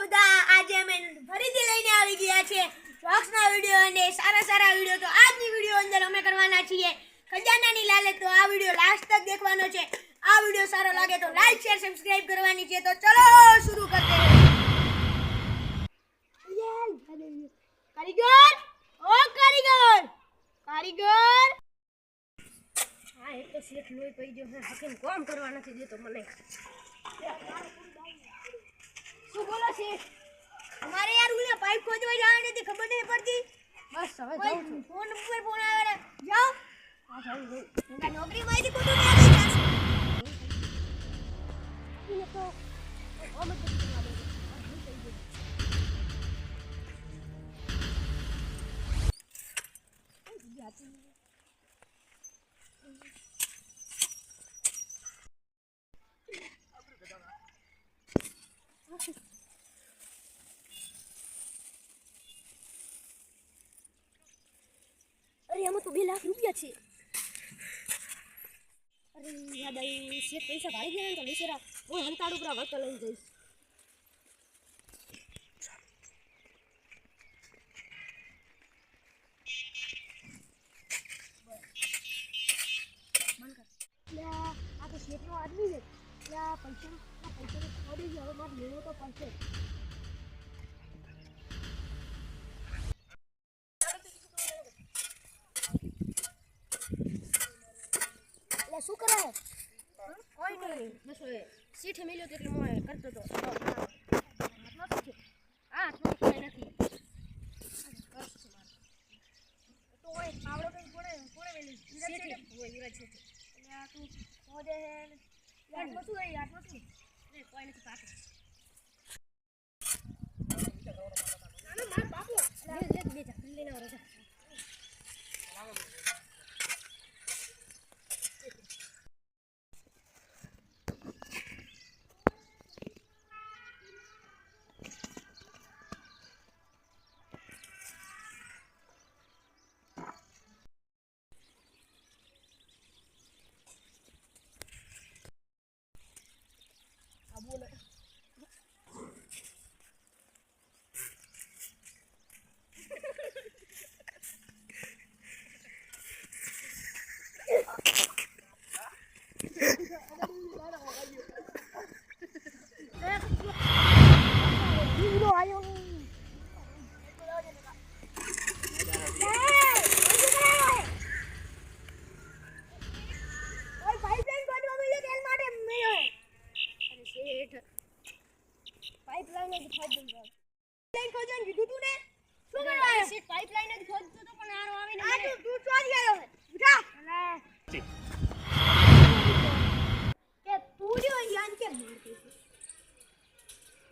બધા આજે અમે ફરીથી લઈને આવી ગયા છે જોક્સના વિડિયો અને સારા વિડિયો તો આજની વિડિયો અંદર અમે કરવાના છીએ ખજાનાની લાલચ તો આ વિડિયો લાસ્ટ તક દેખવાનો છે આ વિડિયો સારો લાગે તો લાઈક શેર સબસ્ક્રાઇબ કરવાની છે તો ચલો શરૂ કરते हैं કારીગર ઓ કારીગર હા એક તો શેઠ લોહી પડી ગયો છે હકીમ કામ કરવા નથી દેતો મને શું બોલો શેઠ हमारे यार उन्हें पाइप खोदवा जाने थी खबर नहीं पड़ती बस હવે જાઉં છું ફોન ઉપર ફોન આવે રે જાઓ હા જાઉં મેં નોકરી માંથી કોતો ને આવી જશે ઇને તો ઓમ જ કરવા દે अरे हम तो 2 लाख रुपया छे अरे याद आई से पैसा भाई गया तो बेचारा वो हंताड़ ऊपर वक्त लई जईस मन कर ला आ तो शेठ नो आदमी है ला पैसा छोड़ी जाओ मार लेनो तो पैसे શું કરે કોઈ નહીં બસ સીઠે મેલ્યો તો એટલે મોય કરતો તો હાથમાં શું છે હા હાથમાં કોઈ નથી બસ છે મારે તો ઓય પાવડો કઈ કોણે મેલી સીઠે હોય વિરાજ છે એટલે આ તું મોજે હે હાથમાં શું હોય હાથમાં શું ને કોઈ નથી પાકે ના માર બાપુ લે બે જા લઈને આવો જા बोले पाइपलाइन ने खोद दूंगा लाइन खोदन की तू ने શું કરવા આવ્યો સીટ પાઇપલાइन જ ખોદતો તો પણ આરો આવીને આ તું ચોરી આવ્યો હે ઉઠા કે તું જો યાન કે મારતી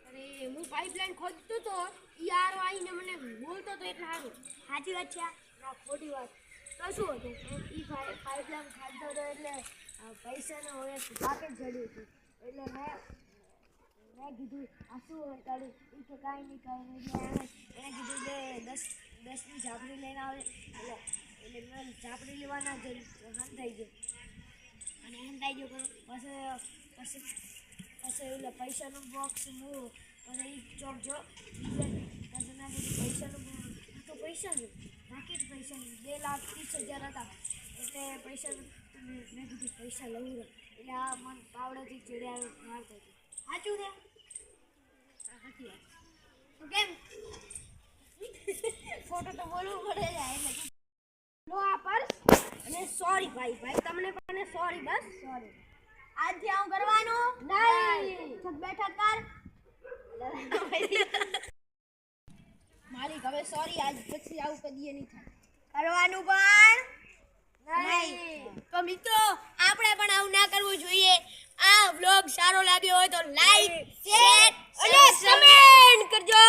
અરે હું પાઇપલાइन ખોદતો તો ઈ આરો આવીને મને બોલતો તો એટલે હારું સાચી વાત છે ના ખોટી વાત તો શું હતું ઈ પાઇપલાइन ખાડતો તો એટલે પૈસા નો હોય પાકેટ જડ્યું હતું એટલે मैं कीधु आसू हटाड़ू ई के काई नहीं एने कीधु के 10 ની ઝાપડી લઈને આવે એટલે મેં ઝાપડી લેવાના જ હંતાઈ ગયો અને હંતાઈ ગયો પછી એટલે પૈસાનું બોક્સ હું પછી ઈ ચોક જો પછી ના પૈસાનું તો પૈસા ને બાકી પૈસા 2,30,000 હતા એટલે પૈસાનું મેં કીધું પૈસા લઉં એટલે આ મન પાવડેથી ચડ્યા મારતો સાચું રે સાચી વાત તો કેમ ફોટો તો બોલવું પડે એટલે લો આ પર્સ અને સોરી ભાઈ તમને પણ સોરી બસ સોરી આજથી આવું કરવાનું નહીં છત બેઠા કર માલિક હવે સોરી આજ પછી આવું કદીએ નહીં થાય કરવાનું પણ નહીં તો મિત્રો આપણે પણ આવું ના કરવું જોઈએ આ વ્લોગ સારો લાગ્યો હોય તો લાઈક શેર અને કમેન્ટ કરજો